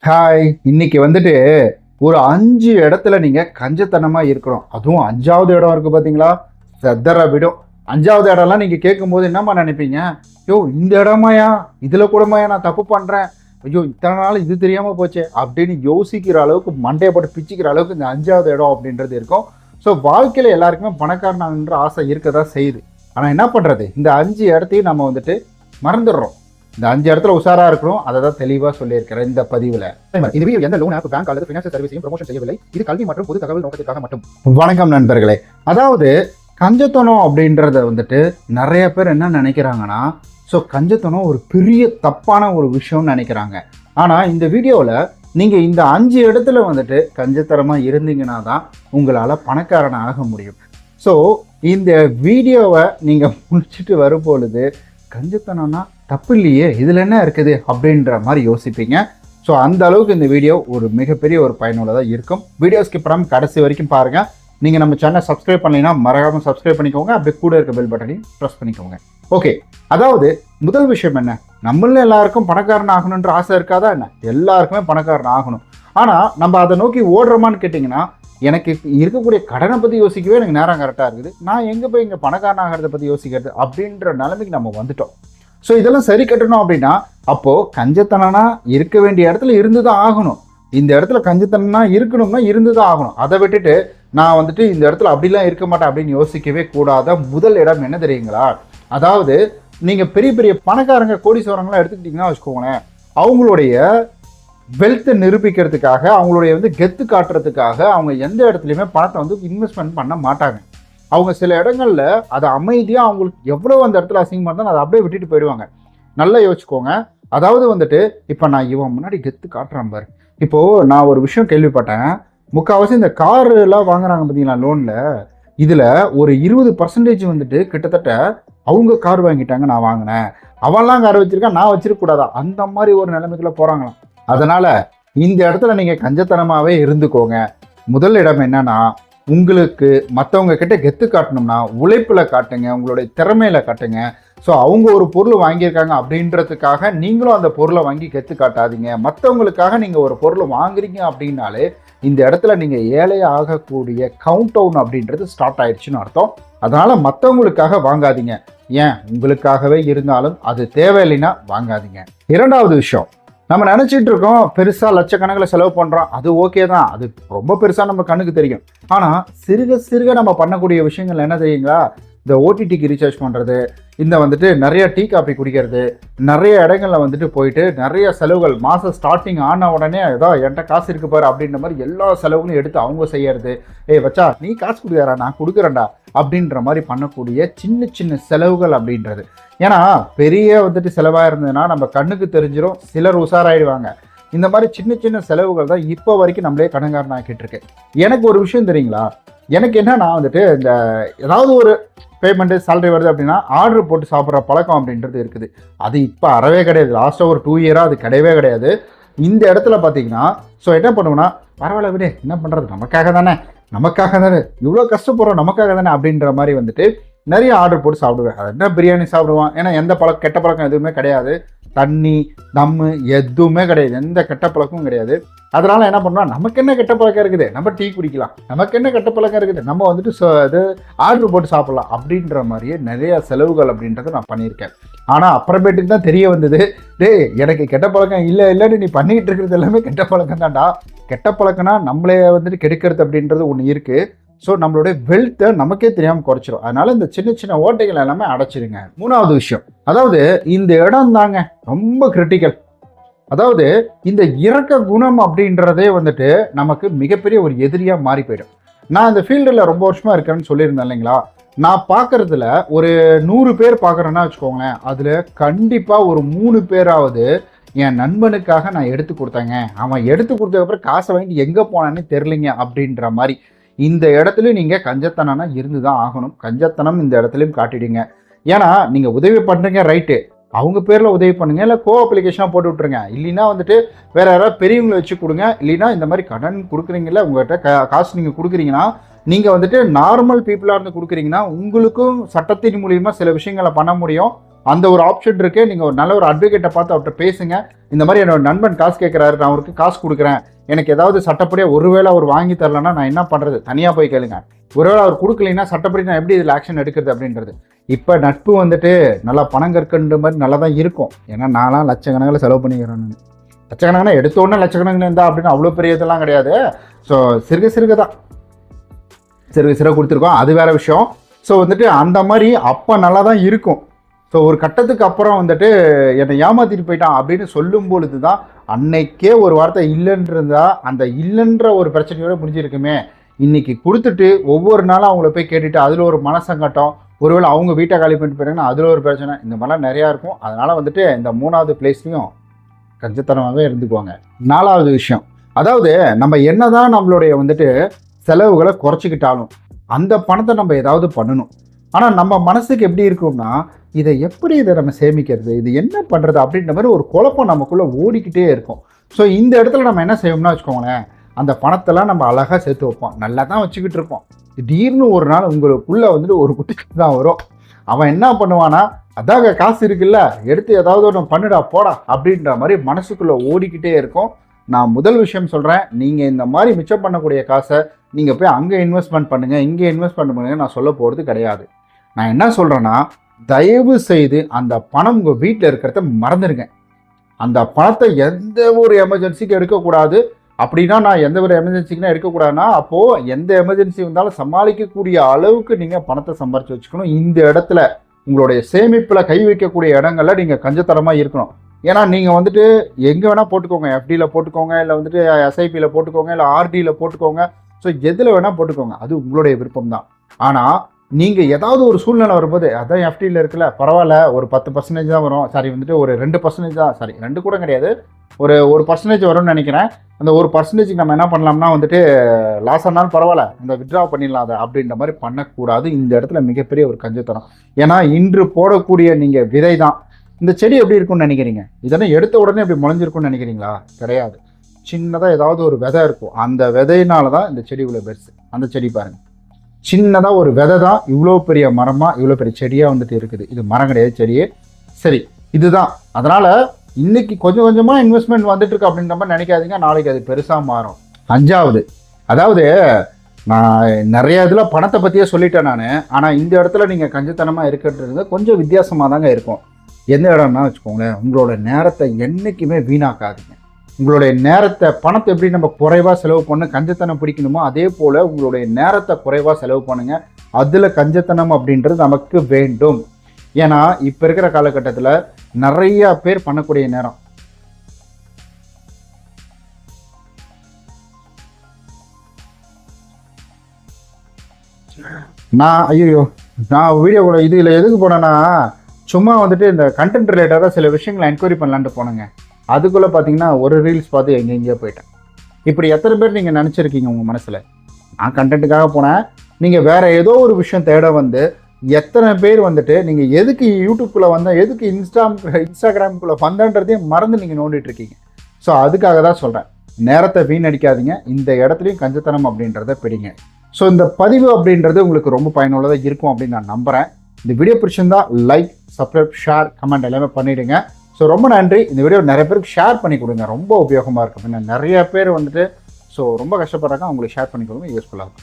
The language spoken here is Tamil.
ஹாய், இன்னைக்கு வந்துட்டு ஒரு 5 இடத்துல நீங்க கஞ்சத்தனமா இருக்கிறோம். அதுவும் 5வது இடம் இருக்கு பார்த்தீங்களா? செதற விடும். 5வது இடம்லாம் நீங்க கேட்கும்போது என்னம்மா நினைப்பீங்க? யோ இந்த இடமாயா? இதுல கூடமாயா நான் தப்பு பண்றேன்? ஐயோ இத்தனை நாள் இது தெரியாம போச்சே அப்படின்னு யோசிக்கிற அளவுக்கு மண்டையை போட்டு பிச்சுக்கிற அளவுக்கு இந்த 5வது இடம் அப்படின்றது இருக்கும். ஸோ வாழ்க்கையில எல்லாருக்குமே பணக்காரனாகன்ற ஆசை இருக்கதான் செய்யுது. ஆனா என்ன பண்றது? இந்த 5 இடத்தையும் நம்ம வந்துட்டு மறந்துடுறோம். இந்த 5 இடத்துல உஷாரா இருக்கணும். அதை தான் தெளிவாக சொல்லியிருக்கிறேன் இந்த பதிவில். இந்த வீடியோ எந்த லோன் ஆப், பேங்க் அல்லது ஃபினான்ஷியல் சர்வீஸையும் ப்ரமோஷன் செய்யவில்லை. இது கல்வி மற்றும் பொது தகவல் நோக்கத்திற்காக மட்டும். வணக்கம் நண்பர்களே. அதாவது கஞ்சத்தனம் அப்படின்றத வந்துட்டு நிறைய பேர் என்ன நினைக்கிறாங்கன்னா, ஸோ கஞ்சத்தனம் ஒரு பெரிய தப்பான ஒரு விஷயம்னு நினைக்கிறாங்க. ஆனால் இந்த வீடியோவில் நீங்கள் இந்த 5 இடத்துல வந்துட்டு கஞ்சத்தனமாக இருந்தீங்கன்னா தான் உங்களால் பணக்காரன் ஆக முடியும். ஸோ இந்த வீடியோவை நீங்கள் முடிச்சுட்டு வரும்பொழுது கஞ்சத்தனம்னா தப்பு இல்லையே, இதில் என்ன இருக்குது அப்படின்ற மாதிரி யோசிப்பீங்க. ஸோ அந்த அளவுக்கு இந்த வீடியோ ஒரு மிகப்பெரிய ஒரு பயனுள்ளதாக இருக்கும். வீடியோ ஸ்கிப் பண்ணாமல் கடைசி வரைக்கும் பாருங்கள். நீங்கள் நம்ம சேனல் சப்ஸ்கிரைப் பண்ணலைன்னா மறக்காமல் சப்ஸ்கிரைப் பண்ணிக்கோங்க. அப்படியே கூட இருக்க பெல் பட்டனையும் ப்ரெஸ் பண்ணிக்கோங்க. ஓகே, அதாவது முதல் விஷயம் என்ன, நம்மள எல்லாருக்கும் பணக்காரன் ஆகணுன்ற ஆசை இருக்காதா என்ன? எல்லாருக்குமே பணக்காரன் ஆகணும். ஆனால் நம்ம அதை நோக்கி ஓடுறோமான்னு கேட்டிங்கன்னா, எனக்கு இருக்கக்கூடிய கடனை பற்றி யோசிக்கவே எனக்கு நேரம் கரெக்டாக இருக்குது. நான் எங்கே போய் இங்கே பணக்காரன் ஆகிறத பற்றி யோசிக்கிறது அப்படின்ற நிலைமைக்கு நம்ம வந்துட்டோம். ஸோ இதெல்லாம் சரி கட்டணும் அப்படின்னா அப்போது கஞ்சத்தனனா இருக்க வேண்டிய இடத்துல இருந்து தான் ஆகணும். இந்த இடத்துல கஞ்சத்தனனா இருக்கணும்னா இருந்து தான் ஆகணும். அதை விட்டுட்டு நான் வந்துட்டு இந்த இடத்துல அப்படிலாம் இருக்க மாட்டேன் அப்படின்னு யோசிக்கவே கூடாத முதல் இடம் என்ன தெரியுங்களா? அதாவது நீங்கள் பெரிய பெரிய பணக்காரங்க கோடீஸ்வரங்களாம் எடுத்துக்கிட்டிங்கன்னா வச்சுக்கோங்களேன், அவங்களுடைய வெல்த்தை நிரூபிக்கிறதுக்காக, அவங்களுடைய கெத்து காட்டுறதுக்காக அவங்க எந்த இடத்துலையுமே பணத்தை இன்வெஸ்ட்மெண்ட் பண்ண மாட்டாங்க. அவங்க சில இடங்களில் அதை அமைதியாக அவங்களுக்கு எவ்வளோ அந்த இடத்துல அசிங்கமாக இருந்தாலும் அதை அப்படியே விட்டுட்டு போயிடுவாங்க. நல்லா யோசிச்சுக்கோங்க. அதாவது இப்போ நான் இவன் முன்னாடி கெத்து காட்டுறேன் பாரு. இப்போது நான் ஒரு விஷயம் கேள்விப்பட்டேன். முக்கால்வாசி இந்த காருலாம் வாங்குறாங்க பார்த்தீங்களா லோனில், இதில் ஒரு 20% கிட்டத்தட்ட அவங்க கார் வாங்கிட்டாங்க, நான் வாங்கினேன், அவன்லாம் கார் வச்சுருக்கேன், நான் வச்சிருக்கக்கூடாதா, அந்த மாதிரி ஒரு நிலைமைக்குள்ளே போகிறாங்களாம். அதனால் இந்த இடத்துல நீங்கள் கஞ்சத்தனமாகவே இருந்துக்கோங்க. முதல் இடம் என்னன்னா, உங்களுக்கு மற்றவங்க கிட்ட கெத்து காட்டணும்னா உழைப்பில் காட்டுங்க, உங்களுடைய திறமையில காட்டுங்க. ஸோ அவங்க ஒரு பொருள் வாங்கியிருக்காங்க அப்படின்றதுக்காக நீங்களும் அந்த பொருளை வாங்கி கெத்து காட்டாதீங்க. மற்றவங்களுக்காக நீங்கள் ஒரு பொருள் வாங்குறீங்க அப்படின்னாலே இந்த இடத்துல நீங்கள் ஏழை ஆகக்கூடிய கவுண்ட் டவுன் அப்படின்றது ஸ்டார்ட் ஆயிடுச்சுன்னு அர்த்தம். அதனால் மற்றவங்களுக்காக வாங்காதீங்க. ஏன் உங்களுக்காகவே இருந்தாலும் அது தேவையில்லைன்னா வாங்காதீங்க. இரண்டாவது விஷயம், நம்ம நினச்சிட்டு இருக்கோம் பெருசாக லட்சக்கணக்கில் செலவு பண்ணுறோம், அது ஓகே தான், அது ரொம்ப பெருசாக நம்ம கண்ணுக்கு தெரியும். ஆனால் சிறுக சிறுக நம்ம பண்ணக்கூடிய விஷயங்கள் என்ன தெரியுங்களா? இந்த ஓடிடிக்கு ரீசார்ஜ் பண்ணுறது, இந்த நிறைய டீ காஃபி குடிக்கிறது, நிறைய இடங்களில் போயிட்டு நிறைய செலவுகள் மாதம் ஸ்டார்டிங் ஆன உடனே ஏதோ என்கிட்ட காசு இருக்கு பாரு அப்படின்ற மாதிரி எல்லா செலவுகளும் எடுத்து அவங்க செய்யறது. வச்சா நீ காசு கொடுக்குறா, நான் கொடுக்குறேன்டா அப்படின்ற மாதிரி பண்ணக்கூடிய சின்ன சின்ன செலவுகள் அப்படின்றது. ஏன்னா பெரிய செலவாக இருந்ததுன்னா நம்ம கண்ணுக்கு தெரிஞ்சிடும், சிலர் உஷாராயிடுவாங்க. இந்த மாதிரி சின்ன சின்ன செலவுகள் தான் இப்போ வரைக்கும் நம்மளே கடன்காரன் ஆக்கிட்டு இருக்கு. எனக்கு ஒரு விஷயம் தெரியுங்களா? எனக்கு என்னன்னா இந்த ஏதாவது ஒரு பேமெண்ட்டு சேலரி வருது அப்படின்னா ஆர்டர் போட்டு சாப்பிட்ற பழக்கம் அப்படின்றது இருக்குது. அது இப்போ அறவே கிடையாது. லாஸ்ட்டாக ஒரு 2 இயராக அது கிடையவே கிடையாது. இந்த இடத்துல பார்த்தீங்கன்னா ஸோ என்ன பண்ணுவோன்னா, பரவாயில்ல விடு, என்ன பண்ணுறது, நமக்காக தானே இவ்வளோ கஷ்டப்படுறோம், நமக்காக தானே அப்படின்ற மாதிரி நிறைய ஆர்டர் போட்டு சாப்பிடுவேன். அது என்ன பிரியாணி சாப்பிடுவான். ஏன்னா எந்த கெட்ட பழக்கம் எதுவுமே கிடையாது. தண்ணி தம்மு எதுவுமே கிடையாது, எந்த கெட்ட பழக்கமும் கிடையாது. அதனால் என்ன பண்ணுவோம், நமக்கு என்ன கெட்ட பழக்கம் இருக்குது, நம்ம டீ குடிக்கலாம், நமக்கு என்ன கெட்ட பழக்கம் இருக்குது, நம்ம இது ஆர்டர் போட்டு சாப்பிட்லாம் அப்படின்ற மாதிரியே நிறைய செலவுகள் அப்படின்றத நான் பண்ணியிருக்கேன். ஆனால் அப்புறமேட்டுக்கு தான் தெரிய வந்தது, எனக்கு கெட்ட பழக்கம் இல்லைன்னு நீ பண்ணிக்கிட்டு இருக்கிறது எல்லாமே கெட்ட பழக்கம் தான்டா. கெட்ட பழக்கம்னா நம்மளே கெடுக்கிறது அப்படின்றது ஒன்று இருக்குது. ஸோ நம்மளுடைய வெல்த்தை நமக்கே தெரியாமல் குறைச்சிரும். அதனால இந்த சின்ன சின்ன ஓட்டைகள் எல்லாமே அடைச்சிருங்க. மூணாவது விஷயம், அதாவது இந்த இடம் தாங்க ரொம்ப கிரிட்டிக்கல். அதாவது இந்த இரக்க குணம் அப்படின்றதே நமக்கு மிகப்பெரிய ஒரு எதிரியாக மாறி போயிடும். நான் இந்த ஃபீல்டில் ரொம்ப வருஷமாக இருக்கேன்னு சொல்லியிருந்தேன் இல்லைங்களா? நான் பார்க்குறதுல ஒரு 100 பேர் பார்க்குறேன்னா வச்சுக்கோங்களேன், அதில் கண்டிப்பாக ஒரு 3 பேராவது என் நண்பனுக்காக நான் எடுத்து கொடுத்தேங்க, அவன் எடுத்து கொடுத்ததுக்கப்புறம் காசை வாங்கிட்டு எங்கே போனான்னு தெரிலிங்க அப்படின்ற மாதிரி. இந்த இடத்துல நீங்கள் கஞ்சத்தனம்னா இருந்து தான் ஆகணும். கஞ்சத்தனம் இந்த இடத்துலையும் காட்டிடுங்க. ஏன்னா நீங்கள் உதவி பண்ணுறீங்க ரைட்டு, அவங்க பேரில் உதவி பண்ணுங்க, இல்லை அப்ளிகேஷனாக போட்டு விட்ருங்க. இல்லைன்னா வேறு யாராவது பெரியவங்களை வச்சு கொடுங்க. இல்லைன்னா இந்த மாதிரி கடன் கொடுக்குறீங்களா, உங்கள்கிட்ட காசு நீங்கள் கொடுக்குறீங்கன்னா, நீங்கள் நார்மல் பீப்புளாக இருந்து கொடுக்குறீங்கன்னா உங்களுக்கும் சட்டத்தின் மூலியமாக சில விஷயங்களை பண்ண முடியும். அந்த ஒரு ஆப்ஷன் இருக்கு. நீங்கள் ஒரு நல்ல ஒரு அட்வொகேட்டை பார்த்து அவர்கிட்ட பேசுங்க. இந்த மாதிரி என்னோட நண்பன் காசு கேட்குறாரு, நான் அவருக்கு காசு கொடுக்குறேன், எனக்கு ஏதாவது சட்டப்படியாக ஒருவேளை அவர் வாங்கி தரலன்னா நான் என்ன பண்ணுறது, தனியாக போய் கேளுங்க. ஒருவேளை அவர் கொடுக்கலைன்னா சட்டப்படி நான் எப்படி இதில் ஆக்ஷன் எடுக்கிறது அப்படின்றது. இப்போ நட்பு வந்துட்டு நல்லா பணம் கற்கன்ற மாதிரி நல்லா தான் இருக்கும். ஏன்னா நான்லாம் லட்சக்கணக்கில் செலவு பண்ணிக்கிறேன். லட்சக்கணக்கான எடுத்தோடனே லட்சக்கணக்கில் இருந்தா அப்படின்னு அவ்வளோ பெரிய இதெல்லாம் கிடையாது. ஸோ சிறுக சிறுக தான் சிறுக கொடுத்துருக்கோம், அது வேற விஷயம். ஸோ வந்துட்டு அந்த மாதிரி அப்போ நல்லா தான் இருக்கும். ஸோ ஒரு கட்டத்துக்கு அப்புறம் வந்துட்டு என்னை ஏமாத்திட்டு போயிட்டான் அப்படின்னு சொல்லும் பொழுது தான் அன்னைக்கே ஒரு வார்த்தை இல்லைன்றதா அந்த இல்லைன்ற ஒரு பிரச்சனையோட முடிஞ்சிருக்குமே. இன்னைக்கு கொடுத்துட்டு ஒவ்வொரு நாளும் அவங்கள போய் கேட்டுட்டு அதில் ஒரு மனசங்கட்டம், ஒருவேளை அவங்க வீட்டை காலி பண்ணிட்டு போயிட்டாங்கன்னா அதில் ஒரு பிரச்சனை, இந்த மாதிரிலாம் நிறையா இருக்கும். அதனால் வந்துட்டு இந்த 3வது பிளேஸ்லையும் கஞ்சத்தனமாகவே இருந்துக்குவாங்க. 4வது விஷயம், அதாவது நம்ம என்னதான் நம்மளுடைய வந்துட்டு செலவுகளை குறைச்சிக்கிட்டாலும் அந்த பணத்தை நம்ம ஏதாவது பண்ணணும். ஆனால் நம்ம மனசுக்கு எப்படி இருக்கும்னா, இதை நம்ம சேமிக்கிறது, இது என்ன பண்ணுறது அப்படின்ற மாதிரி ஒரு குழப்பம் நமக்குள்ளே ஓடிக்கிட்டே இருக்கும். ஸோ இந்த இடத்துல நம்ம என்ன செய்வோம்னா வச்சுக்கோங்களேன், அந்த பணத்தெல்லாம் நம்ம அழகாக சேர்த்து வைப்போம், நல்லா தான் வச்சுக்கிட்டு இருப்போம். திடீர்னு ஒரு நாள் உங்களுக்குள்ளே வந்துட்டு ஒரு குட்டி தான் வரும். அவன் என்ன பண்ணுவானா, அதாங்க காசு இருக்குல்ல, எடுத்து ஏதாவது ஒன்று பண்ணுடா போடா அப்படின்ற மாதிரி மனசுக்குள்ளே ஓடிக்கிட்டே இருக்கும். நான் முதல் விஷயம் சொல்கிறேன், நீங்கள் இந்த மாதிரி மிச்சம் பண்ணக்கூடிய காசை நீங்கள் போய் அங்கே இன்வெஸ்ட்மெண்ட் பண்ணுங்கள், இங்கே இன்வெஸ்ட்மெண்ட் பண்ணுங்க நான் சொல்ல போகிறது கிடையாது. நான் என்ன சொல்கிறேன்னா, தயவு செய்து அந்த பணம் உங்கள் வீட்டில் இருக்கிறத மறந்துடுங்க. அந்த பணத்தை எந்த ஒரு எமர்ஜென்சிக்கு எடுக்கக்கூடாது. அப்படின்னா நான் எந்த ஒரு எமர்ஜென்சிக்குன்னா எடுக்கக்கூடாதுன்னா, அப்போது எந்த எமர்ஜென்சி வந்தாலும் சமாளிக்கக்கூடிய அளவுக்கு நீங்கள் பணத்தை சம்பாரித்து வச்சுக்கணும். இந்த இடத்துல உங்களுடைய சேமிப்பில் கை வைக்கக்கூடிய இடங்கள்ல நீங்கள் கஞ்சத்தனமாக இருக்கணும். ஏன்னா நீங்கள் வந்துட்டு எங்கே வேணால் போட்டுக்கோங்க, எஃப்டியில் போட்டுக்கோங்க, இல்லை வந்துட்டு எஸ்ஐபியில் போட்டுக்கோங்க, இல்லை ஆர்டியில் போட்டுக்கோங்க. ஸோ எதில் வேணால் போட்டுக்கோங்க, அது உங்களுடைய விருப்பம் தான். ஆனால் நீங்கள் ஏதாவது ஒரு சூழ்நிலை வரும்போது, அதான் எஃப்டியில் இருக்குல்ல, பரவாயில்ல ஒரு 10% தான் வரும், சாரி வந்துட்டு ஒரு 2% தான், சாரி 2 கூட கிடையாது, ஒரு 1% வரும்னு நினைக்கிறேன். அந்த 1%க்கு நம்ம என்ன பண்ணலாம்னா வந்துட்டு லாஸ் ஆனாலும் பரவாயில்ல, இந்த வித்ட்ரா பண்ணிடலாம் அதை அப்படின்ற மாதிரி பண்ணக்கூடாது. இந்த இடத்துல மிகப்பெரிய ஒரு கஞ்சத்தனம். ஏன்னா இன்று போடக்கூடிய நீங்கள் விதை தான் இந்த செடி எப்படி இருக்கும்னு நினைக்கிறீங்க? இதெல்லாம் எடுத்த உடனே எப்படி முளைஞ்சிருக்கும்னு நினைக்கிறீங்களா? கிடையாது. சின்னதாக ஏதாவது ஒரு விதை இருக்கும், அந்த விதையினால தான் இந்த செடி இவ்வளோ பெருசு. அந்த செடி பாருங்கள், சின்னதாக ஒரு விதை தான் இவ்வளோ பெரிய மரமாக இவ்வளோ பெரிய செடியாக வந்துட்டு இருக்குது. இது மரம் கிடையாது, செடியே. சரி, இதுதான். அதனால் இன்னைக்கு கொஞ்சம் கொஞ்சமாக இன்வெஸ்ட்மெண்ட் வந்துட்டு இருக்கு அப்படின்ற மாதிரி நினைக்காதீங்க, நாளைக்கு அது பெருசாக மாறும். 5வது, அதாவது நான் நிறைய இதில் பணத்தை பற்றியே சொல்லிட்டேன் நான். ஆனால் இந்த இடத்துல நீங்கள் கஞ்சத்தனமாக இருக்கிறது கொஞ்சம் வித்தியாசமாக தாங்க இருக்கும். எந்த இடம்னா வச்சுக்கோங்களேன், உங்களோட நேரத்தை என்றைக்குமே வீணாக்காதீங்க. உங்களுடைய நேரத்தை, பணத்தை எப்படி நம்ம குறைவாக செலவு பண்ண கஞ்சத்தனம் பிடிக்கணுமோ அதே போல் உங்களுடைய நேரத்தை குறைவாக செலவு பண்ணுங்க. அதில் கஞ்சத்தனம் அப்படின்றது நமக்கு வேண்டும். ஏன்னா இப்போ இருக்கிற காலகட்டத்தில் நிறைய பேர் பண்ணக்கூடிய நேரம், நான் வீடியோக்குள்ள இதில் எதுக்கு போனேன்னா, சும்மா வந்துட்டு இந்த கண்டென்ட் ரிலேட்டடாக சில விஷயங்களை என்கொயரி பண்ணலான்ட்டு போனேங்க. அதுக்குள்ளே பார்த்தீங்கன்னா ஒரு ரீல்ஸ் பார்த்து எங்கேயோ போயிட்டேன். இப்படி எத்தனை பேர் நீங்கள் நினச்சிருக்கீங்க உங்கள் மனசில்? நான் கண்டென்ட்டுக்காக போனேன், நீங்கள் வேறு ஏதோ ஒரு விஷயம் தேட வந்து எத்தனை பேர் வந்துட்டு நீங்கள் எதுக்கு யூடியூப்குள்ளே வந்தால், எதுக்கு இன்ஸ்டாகிராமுக்குள்ளே வந்தன்றதையும் மறந்து நீங்கள் நோண்டிட்டு இருக்கீங்க. ஸோ அதுக்காக தான் சொல்கிறேன், நேரத்தை வீணடிக்காதீங்க, இந்த இடத்துலையும் கஞ்சத்தனம் அப்படின்றத பிடிங்க. ஸோ இந்த பதிவு அப்படின்றது உங்களுக்கு ரொம்ப பயனுள்ளதாக இருக்கும் அப்படின்னு நான் நம்புகிறேன். இந்த வீடியோ பிடிச்சிருந்தா லைக், சப்ஸ்கிரைப், ஷேர், கமெண்ட் எல்லாமே பண்ணிவிடுங்க. ஸோ ரொம்ப நன்றி. இந்த வீடியோ நிறைய பேருக்கு ஷேர் பண்ணி கொடுங்க, ரொம்ப உபயோகமாக இருக்கும். நிறைய பேர் வந்துட்டு ரொம்ப கஷ்டப்படுறாங்க, அவங்களுக்கு ஷேர் பண்ணி கொடுங்க, யூஸ்ஃபுல்லாக இருக்கும்.